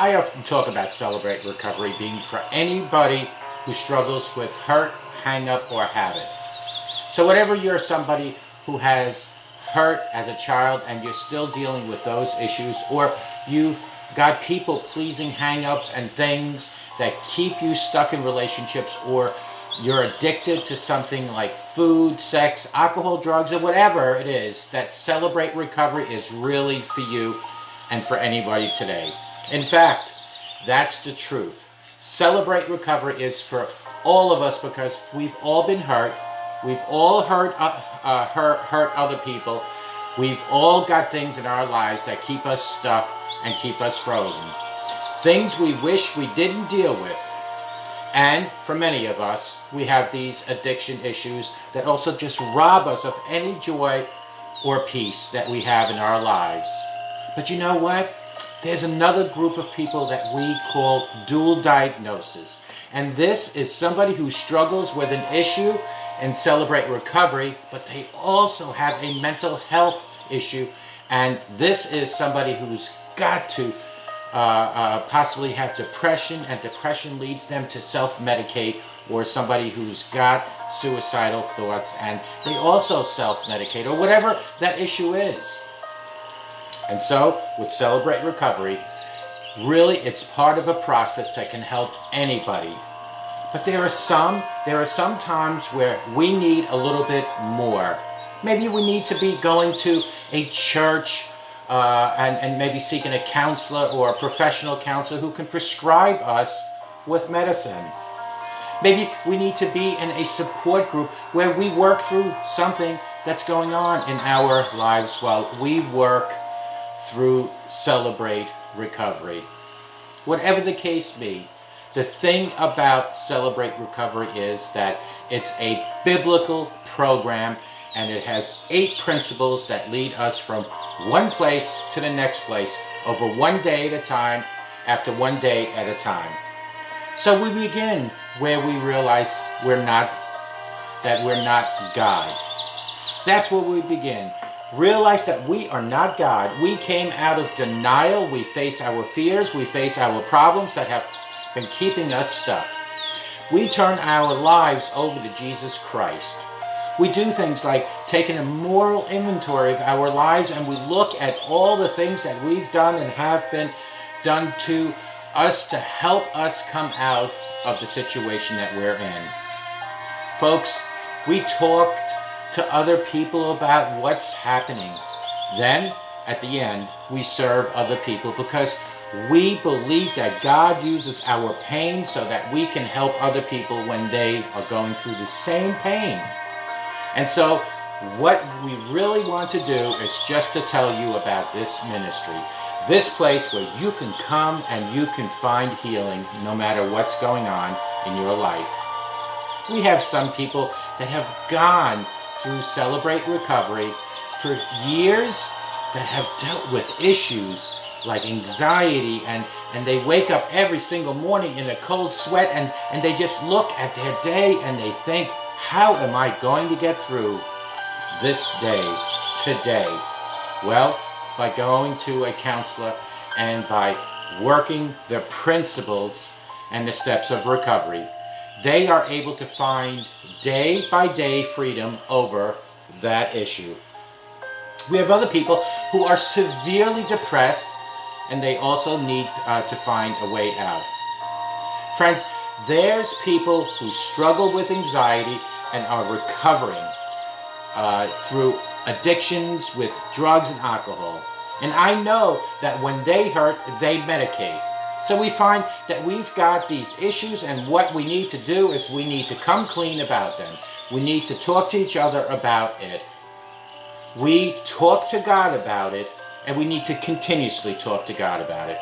I often talk about Celebrate Recovery being for anybody who struggles with hurt, hang-up, or habit. So whatever you're somebody who has hurt as a child and you're still dealing with those issues, or you've got people-pleasing hang-ups and things that keep you stuck in relationships, or you're addicted to something like food, sex, alcohol, drugs, or whatever it is, that Celebrate Recovery is really for you and for anybody today. In fact, that's the truth. Celebrate Recovery is for all of us because we've all been hurt. We've all hurt other people. We've all got things in our lives that keep us stuck and keep us frozen. Things we wish we didn't deal with. And for many of us, we have these addiction issues that also just rob us of any joy or peace that we have in our lives. But you know what? There's another group of people that we call dual diagnosis. And this is somebody who struggles with an issue and Celebrate Recovery, but they also have a mental health issue. And this is somebody who's got to possibly have depression, and depression leads them to self-medicate, or somebody who's got suicidal thoughts and they also self-medicate, or whatever that issue is. And so, with Celebrate Recovery, really it's part of a process that can help anybody. But there are some times where we need a little bit more. Maybe we need to be going to a church and maybe seeking a counselor or a professional counselor who can prescribe us with medicine. Maybe we need to be in a support group where we work through something that's going on in our lives while we work through Celebrate Recovery. Whatever the case be, the thing about Celebrate Recovery is that it's a biblical program, and it has 8 principles that lead us from one place to the next place over one day at a time, after one day at a time. So we begin where we realize we're not God. That's where we begin. Realize that we are not God. We came out of denial. We face our fears. We face our problems that have been keeping us stuck. We turn our lives over to Jesus Christ. We do things like taking a moral inventory of our lives, and we look at all the things that we've done and have been done to us to help us come out of the situation that we're in. Folks, we talked to other people about what's happening. Then, at the end, we serve other people because we believe that God uses our pain so that we can help other people when they are going through the same pain. And so, what we really want to do is just to tell you about this ministry. This place where you can come and you can find healing no matter what's going on in your life. We have some people that have gone through Celebrate Recovery for years that have dealt with issues like anxiety, and they wake up every single morning in a cold sweat, and they just look at their day and they think, how am I going to get through this day today? Well, by going to a counselor and by working the principles and the steps of recovery, they are able to find day by day freedom over that issue. We have other people who are severely depressed, and they also need to find a way out. Friends, there's people who struggle with anxiety and are recovering through addictions with drugs and alcohol. And I know that when they hurt, they medicate. So we find that we've got these issues, and what we need to do is we need to come clean about them. We need to talk to each other about it. We talk to God about it, and we need to continuously talk to God about it.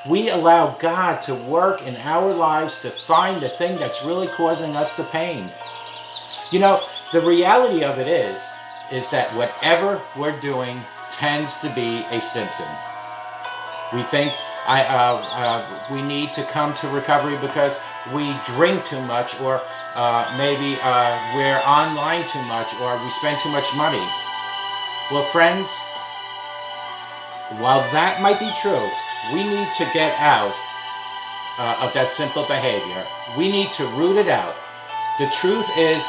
We allow God to work in our lives to find the thing that's really causing us the pain. You know, the reality of it is that whatever we're doing tends to be a symptom. We think we need to come to recovery because we drink too much, or maybe we're online too much, or we spend too much money. Well, friends, While that might be true, we need to get out of that simple behavior. We need to root it out. The truth is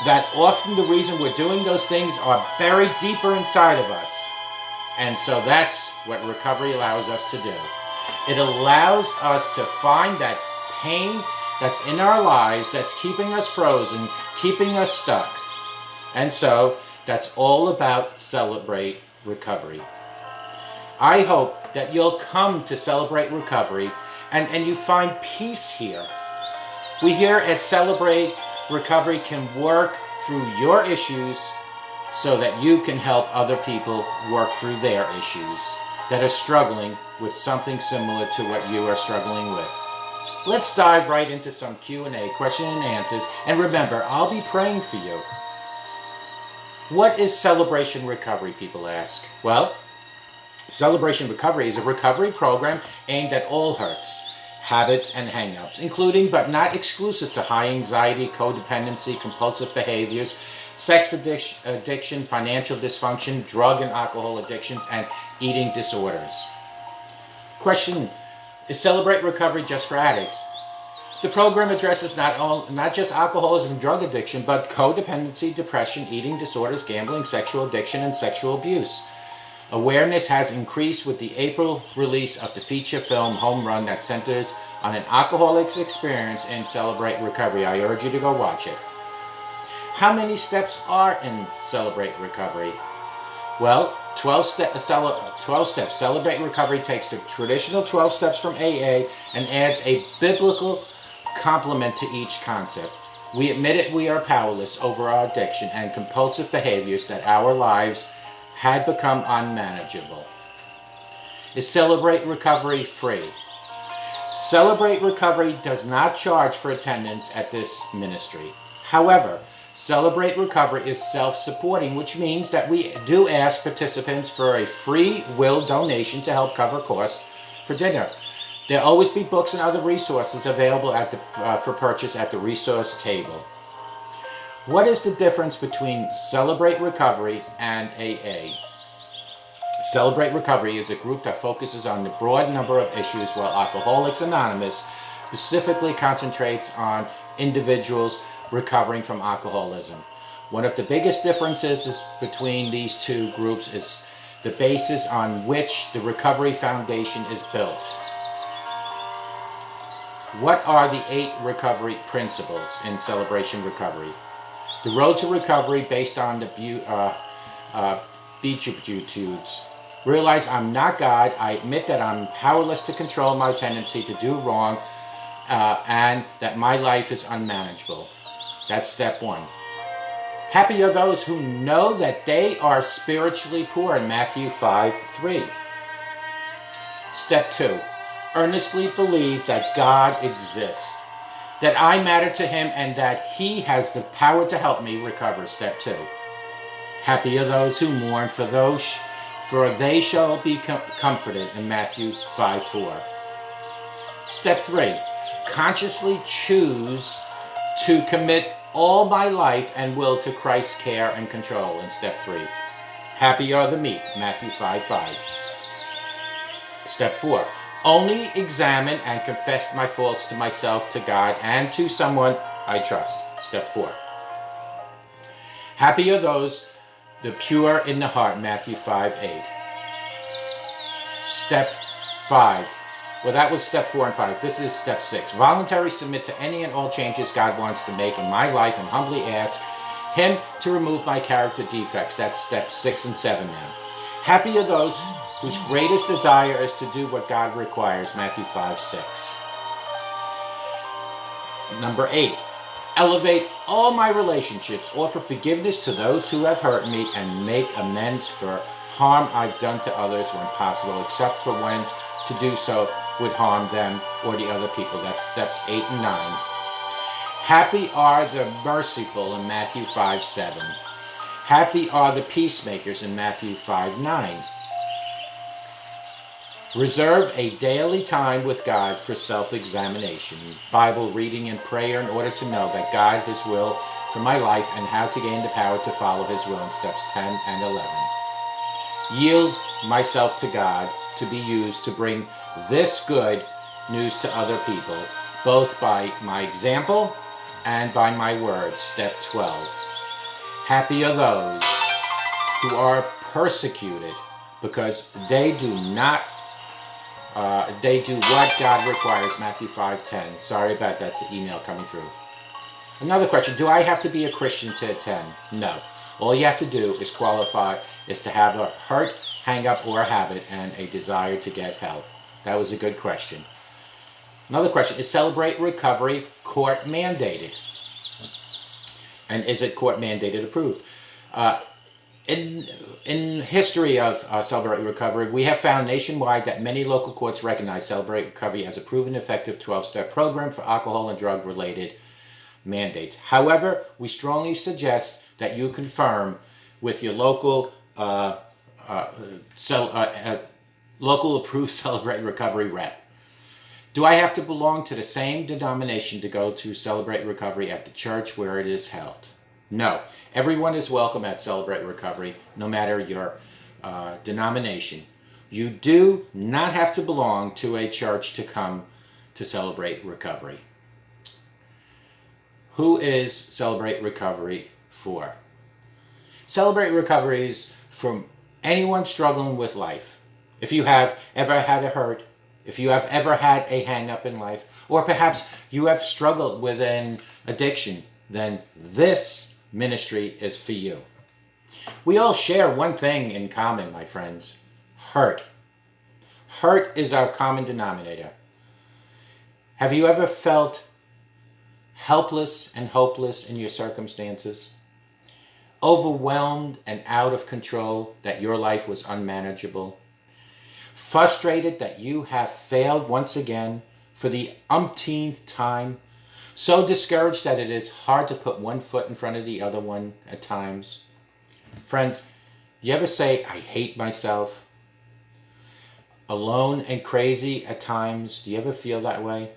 that often the reason we're doing those things are buried deeper inside of us. And so that's what recovery allows us to do. It allows us to find that pain that's in our lives that's keeping us frozen, keeping us stuck. And so that's all about Celebrate Recovery. I hope that you'll come to Celebrate Recovery and you find peace here. We here at Celebrate Recovery can work through your issues so that you can help other people work through their issues that are struggling with something similar to what you are struggling with. Let's dive right into some Q&A, question and answers. And remember, I'll be praying for you. What is Celebration Recovery, people ask? Well, Celebration Recovery is a recovery program aimed at all hurts, habits, and hang-ups, including but not exclusive to high anxiety, codependency, compulsive behaviors, sex addiction, financial dysfunction, drug and alcohol addictions, and eating disorders. Question: is Celebrate Recovery just for addicts? The program addresses not just alcoholism and drug addiction, but codependency, depression, eating disorders, gambling, sexual addiction, and sexual abuse. Awareness has increased with the April release of the feature film Home Run that centers on an alcoholic's experience in Celebrate Recovery. I urge you to go watch it. How many steps are in Celebrate Recovery? Well, 12 steps. Celebrate Recovery takes the traditional 12 steps from AA and adds a biblical complement to each concept. We admit it, we are powerless over our addiction and compulsive behaviors, that our lives had become unmanageable. Is Celebrate Recovery free? Celebrate Recovery does not charge for attendance at this ministry. However, Celebrate Recovery is self-supporting, which means that we do ask participants for a free will donation to help cover costs for dinner. There'll always be books and other resources available for purchase at the resource table. What is the difference between Celebrate Recovery and AA? Celebrate Recovery is a group that focuses on the broad number of issues, while Alcoholics Anonymous specifically concentrates on individuals recovering from alcoholism. One of the biggest differences between these two groups is the basis on which the Recovery Foundation is built. What are the 8 recovery principles in Celebration Recovery? The road to recovery based on the Beatitudes. Realize I'm not God. I admit that I'm powerless to control my tendency to do wrong, and that my life is unmanageable. That's step 1. Happy are those who know that they are spiritually poor in Matthew 5:3. Step 2. Earnestly believe that God exists, that I matter to Him, and that He has the power to help me recover. Step 2. Happy are those who mourn, for they shall be comforted in Matthew 5:4. Step 3. Consciously choose to commit all my life and will to Christ's care and control in step 3. Happy are the meek, Matthew 5:5. Step 4. Only examine and confess my faults to myself, to God, and to someone I trust. Step 4. Happy are those, the pure in the heart, Matthew 5:8. Step 5. Well, that was step 4 and 5. This is step 6. Voluntarily submit to any and all changes God wants to make in my life and humbly ask Him to remove my character defects. That's step 6 and 7 now. Happy are those whose greatest desire is to do what God requires. Matthew 5:6. Number 8. Elevate all my relationships. Offer forgiveness to those who have hurt me and make amends for harm I've done to others when possible, except for when to do so would harm them or the other people. That's steps 8 and 9. Happy are the merciful in Matthew 5:7. Happy are the peacemakers in Matthew 5:9. Reserve a daily time with God for self-examination, Bible reading and prayer in order to know that God, His will for my life, and how to gain the power to follow His will in steps 10 and 11. yield myself to God to be used to bring this good news to other people, both by my example and by my words. Step 12. Happy are those who are persecuted, because they do what God requires. Matthew 5:10. Sorry about that. That's an email coming through. Another question. Do I have to be a Christian to attend? No. All you have to do is qualify, is to have a hurt, hang up, or habit, and a desire to get help. That was a good question. Another question. Is Celebrate Recovery court mandated? And is it court mandated approved? In history of Celebrate Recovery, we have found nationwide that many local courts recognize Celebrate Recovery as a proven effective 12-step program for alcohol and drug-related mandates. However, we strongly suggest that you confirm with your local local approved Celebrate Recovery rep. Do I have to belong to the same denomination to go to Celebrate Recovery at the church where it is held? No. Everyone is welcome at Celebrate Recovery, no matter your denomination. You do not have to belong to a church to come to Celebrate Recovery. Who is Celebrate Recovery for? Celebrate Recovery is from anyone struggling with life. If you have ever had a hurt, if you have ever had a hang-up in life, or perhaps you have struggled with an addiction, then this ministry is for you. We all share one thing in common, my friends: hurt. Hurt is our common denominator. Have you ever felt helpless and hopeless in your circumstances? Overwhelmed and out of control that your life was unmanageable? Frustrated that you have failed once again for the umpteenth time? So discouraged that it is hard to put one foot in front of the other one at times? Friends, you ever say, I hate myself? Alone and crazy at times? Do you ever feel that way?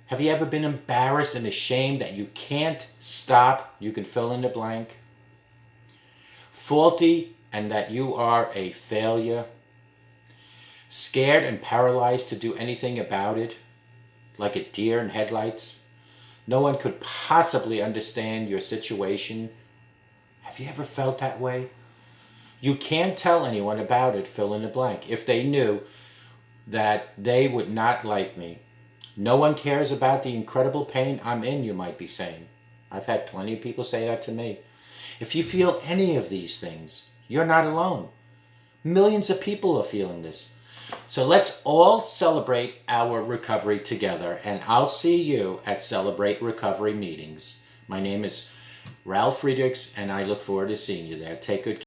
Have you ever been embarrassed and ashamed that you can't stop? You can fill in the blank. Faulty and that you are a failure. Scared and paralyzed to do anything about it, like a deer in headlights. No one could possibly understand your situation. Have you ever felt that way? You can't tell anyone about it, fill in the blank. If they knew that they would not like me. No one cares about the incredible pain I'm in, you might be saying. I've had plenty of people say that to me. If you feel any of these things, you're not alone. Millions of people are feeling this. So let's all celebrate our recovery together, and I'll see you at Celebrate Recovery meetings. My name is Ralf Friedrichs, and I look forward to seeing you there. Take good care.